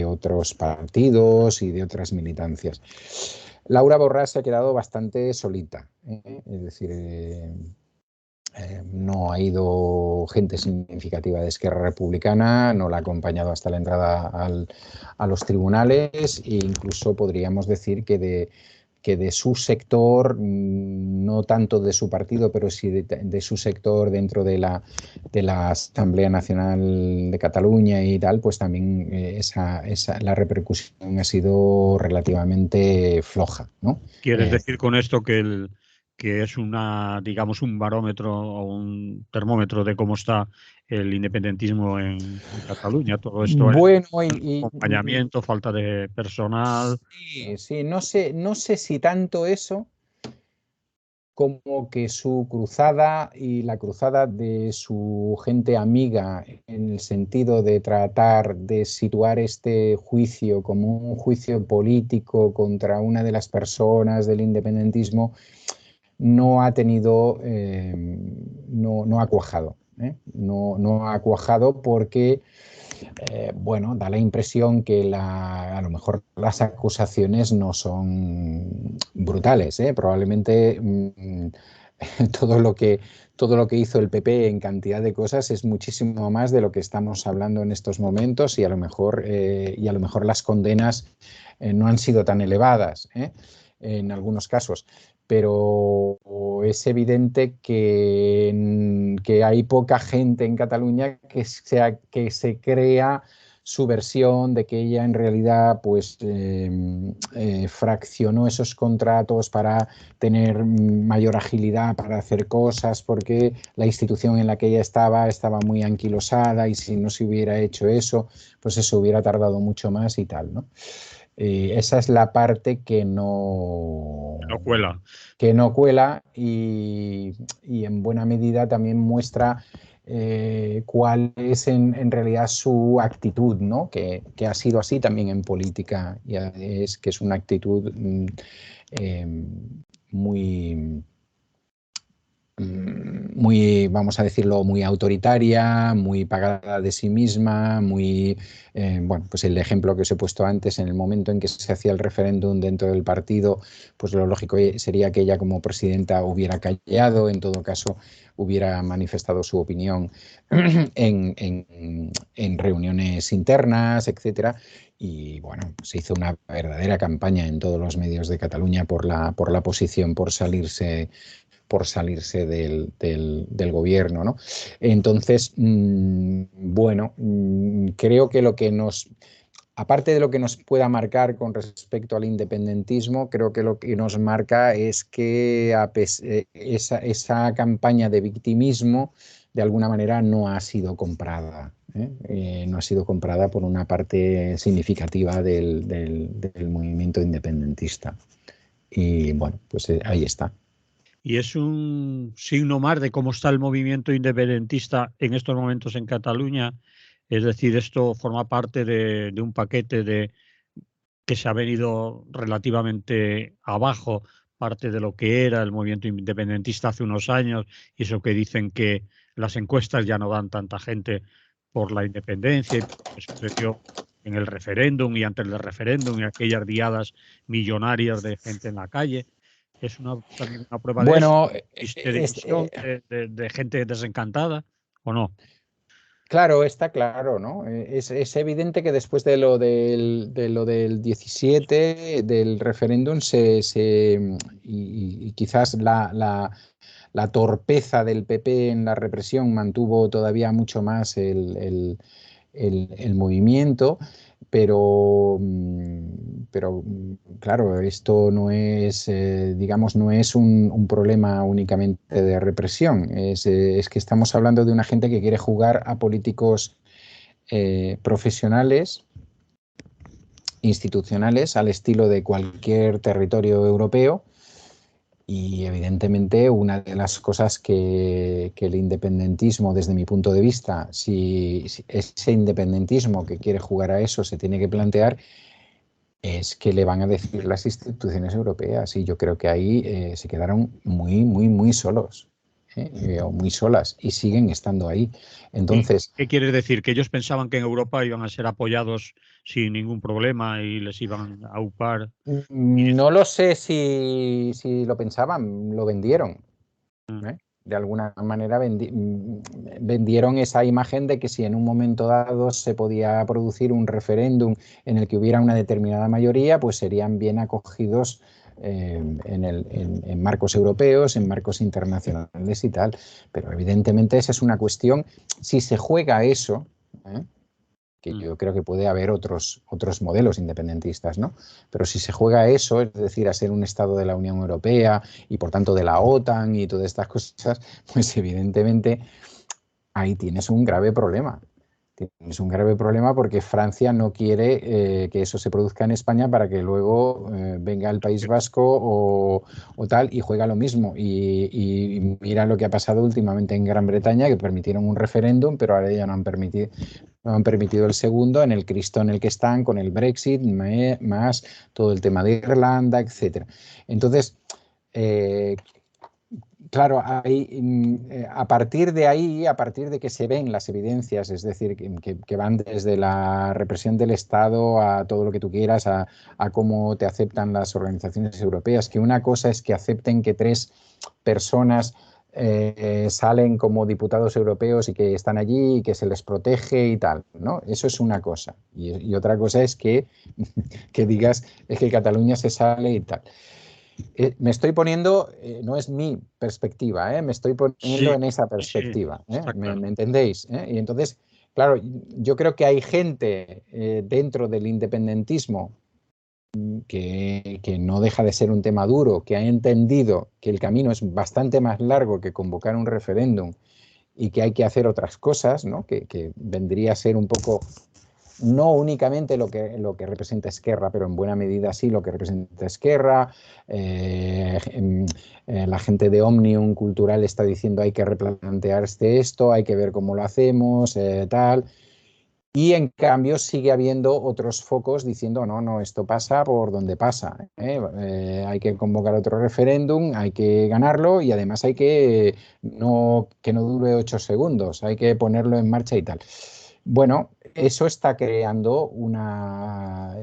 otros partidos y de otras militancias. Laura Borràs se ha quedado bastante solita, es decir, no ha ido gente significativa de Esquerra Republicana, no la ha acompañado hasta la entrada a los tribunales, e incluso podríamos decir que de su sector, no tanto de su partido, pero sí de su sector dentro de la Asamblea Nacional de Cataluña y tal, pues también la repercusión ha sido relativamente floja, ¿no? ¿Quieres decir con esto que es digamos, un barómetro o un termómetro de cómo está el independentismo en Cataluña? Todo esto es Bueno, acompañamiento, falta de personal. sí, no sé si tanto eso como que su cruzada y la cruzada de su gente amiga, en el sentido de tratar de situar este juicio como un juicio político contra una de las personas del independentismo, no ha tenido, no ha cuajado. No ha cuajado porque, bueno, da la impresión que a lo mejor las acusaciones no son brutales. Probablemente todo lo que hizo el PP en cantidad de cosas es muchísimo más de lo que estamos hablando en estos momentos, y a lo mejor las condenas no han sido tan elevadas en algunos casos. Pero es evidente que hay poca gente en Cataluña que se crea su versión de que ella en realidad pues fraccionó esos contratos para tener mayor agilidad para hacer cosas, porque la institución en la que ella estaba muy anquilosada, y si no se hubiera hecho eso, pues eso hubiera tardado mucho más y tal, ¿no? Esa es la parte No cuela. que no cuela, y en buena medida también muestra cuál es en realidad su actitud, ¿no? Que ha sido así también en política, y es que es una actitud eh, muy muy, vamos a decirlo, muy autoritaria, muy pagada de sí misma, bueno, pues el ejemplo que os he puesto antes, en el momento en que se hacía el referéndum dentro del partido, pues lo lógico sería que ella como presidenta hubiera callado, en todo caso hubiera manifestado su opinión en reuniones internas, etcétera. Y bueno, se hizo una verdadera campaña en todos los medios de Cataluña por la posición, por salirse del gobierno, ¿no? Entonces, bueno, creo que aparte de lo que nos pueda marcar con respecto al independentismo, creo que lo que nos marca es que esa campaña de victimismo de alguna manera no ha sido comprada No ha sido comprada por una parte significativa del movimiento independentista. Y bueno, pues ahí está. Y es un signo más de cómo está el movimiento independentista en estos momentos en Cataluña. Es decir, esto forma parte de un paquete que se ha venido relativamente abajo, parte de lo que era el movimiento independentista hace unos años, y eso que dicen que las encuestas ya no dan tanta gente por la independencia, y que se creció en el referéndum y antes del referéndum y aquellas diadas millonarias de gente en la calle. Es también una prueba de eso, Bueno, existe división de gente desencantada, ¿o no? claro, está claro, ¿no? Es evidente que después de lo del 17, del referéndum, y quizás la torpeza del PP en la represión mantuvo todavía mucho más el movimiento, pero, claro, esto no es, digamos, no es un problema únicamente de represión, es que estamos hablando de una gente que quiere jugar a políticos profesionales, institucionales, al estilo de cualquier territorio europeo. Y evidentemente una de las cosas que el independentismo, desde mi punto de vista, si ese independentismo que quiere jugar a eso se tiene que plantear, es que le van a decir las instituciones europeas. Y yo creo que ahí se quedaron muy, muy, muy solos, o muy solas, y siguen estando ahí. Entonces, ¿Qué quieres decir? ¿Que ellos pensaban que en Europa iban a ser apoyados sin ningún problema y les iban a upar? no lo sé si lo pensaban, lo vendieron. Mm. De alguna manera vendieron esa imagen de que si en un momento dado se podía producir un referéndum en el que hubiera una determinada mayoría, pues serían bien acogidos en marcos europeos, en marcos internacionales y tal. Pero evidentemente esa es una cuestión, si se juega a eso, que Mm. yo creo que puede haber otros modelos independentistas, ¿no? Pero si se juega a eso, es decir, a ser un Estado de la Unión Europea y por tanto de la OTAN y todas estas cosas, pues evidentemente ahí tienes un grave problema. Tienes un grave problema porque Francia no quiere que eso se produzca en España para que luego venga el País Vasco o tal y juega lo mismo. Y mira lo que ha pasado últimamente en Gran Bretaña, que permitieron un referéndum, pero ahora ya no han permitido el segundo, en el Cristo en el que están, con el Brexit, más todo el tema de Irlanda, etcétera. Entonces, eh, claro, a partir de ahí, a partir de que se ven las evidencias, es decir, que van desde la represión del Estado a todo lo que tú quieras, a cómo te aceptan las organizaciones europeas, que una cosa es que acepten que 3 personas salen como diputados europeos y que están allí y que se les protege y tal, ¿no? Eso es una cosa. Y otra cosa es que digas es que Cataluña se sale y tal. Me estoy poniendo, no es mi perspectiva, me estoy poniendo Sí, en esa sí, perspectiva, está ¿me claro. entendéis? Y entonces, claro, yo creo que hay gente dentro del independentismo que no deja de ser un tema duro, que ha entendido que el camino es bastante más largo que convocar un referéndum y que hay que hacer otras cosas, ¿no? Que vendría a ser un poco no únicamente lo que representa Esquerra, pero en buena medida sí lo que representa Esquerra. La gente de Òmnium Cultural está diciendo hay que replantearse esto, hay que ver cómo lo hacemos, tal. Y en cambio sigue habiendo otros focos diciendo no, no, esto pasa por donde pasa. Hay que convocar otro referéndum, hay que ganarlo y además hay que no dure 8 segundos, hay que ponerlo en marcha y tal. Bueno, eso está creando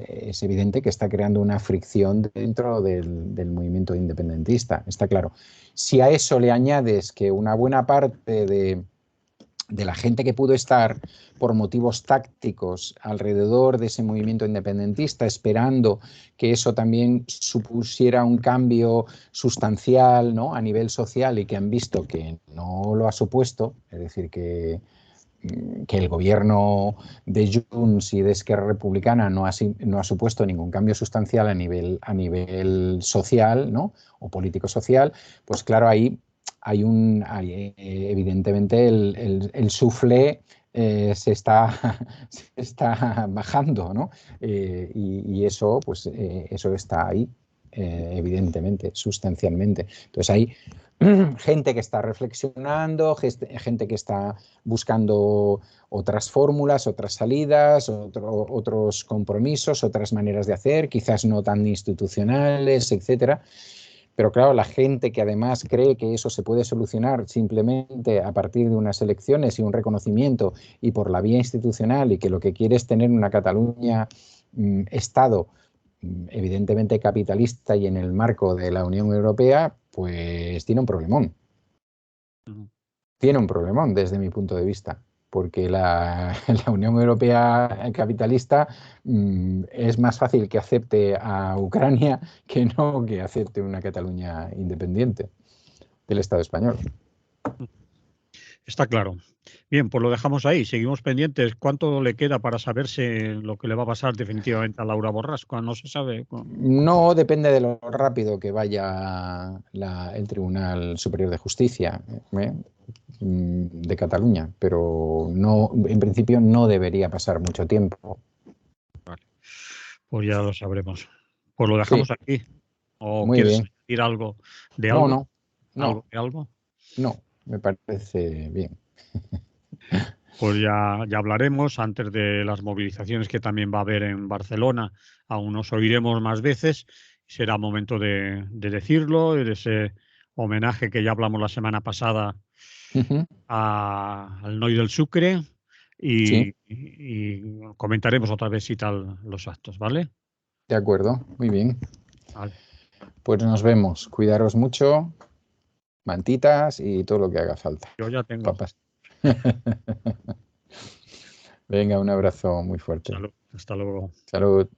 es evidente que está creando una fricción dentro del movimiento independentista, está claro. Si a eso le añades que una buena parte de la gente que pudo estar por motivos tácticos alrededor de ese movimiento independentista, esperando que eso también supusiera un cambio sustancial, ¿no?, a nivel social y que han visto que no lo ha supuesto, es decir, que el gobierno de Junts y de Esquerra Republicana no ha supuesto ningún cambio sustancial a nivel social, ¿no?, o político-social, pues claro, ahí evidentemente el suflé se está, se está bajando, ¿no? Y eso, pues, eso está ahí, evidentemente, sustancialmente. Entonces hay gente que está reflexionando, gente que está buscando otras fórmulas, otras salidas, otros compromisos, otras maneras de hacer, quizás no tan institucionales, etcétera. Pero claro, la gente que además cree que eso se puede solucionar simplemente a partir de unas elecciones y un reconocimiento y por la vía institucional, y que lo que quiere es tener una Cataluña Estado evidentemente capitalista y en el marco de la Unión Europea, pues tiene un problemón. Tiene un problemón desde mi punto de vista, porque la Unión Europea capitalista es más fácil que acepte a Ucrania que no que acepte una Cataluña independiente del Estado español. Está claro. Bien, pues lo dejamos ahí. Seguimos pendientes. ¿Cuánto le queda para saberse lo que le va a pasar definitivamente a Laura Borràs? No se sabe. No depende de lo rápido que vaya el Tribunal Superior de Justicia de Cataluña, pero no, en principio no debería pasar mucho tiempo. Vale. Pues ya lo sabremos. Pues lo Sí, dejamos aquí. ¿O muy quieres bien. decir algo de No, algo? no, ¿Algo no, de algo? no, me parece bien. Pues ya hablaremos antes de las movilizaciones que también va a haber en Barcelona. Aún nos oiremos más veces. Será momento de decirlo, de ese homenaje que ya hablamos la semana pasada al Noi del Sucre Sí, y comentaremos otra vez y tal los actos, ¿vale? de acuerdo, muy bien. Vale. Pues nos vemos. Cuidaros mucho, mantitas y todo lo que haga falta. Yo ya tengo. Papas. Venga, un abrazo muy fuerte. Salud. Hasta luego. Salud.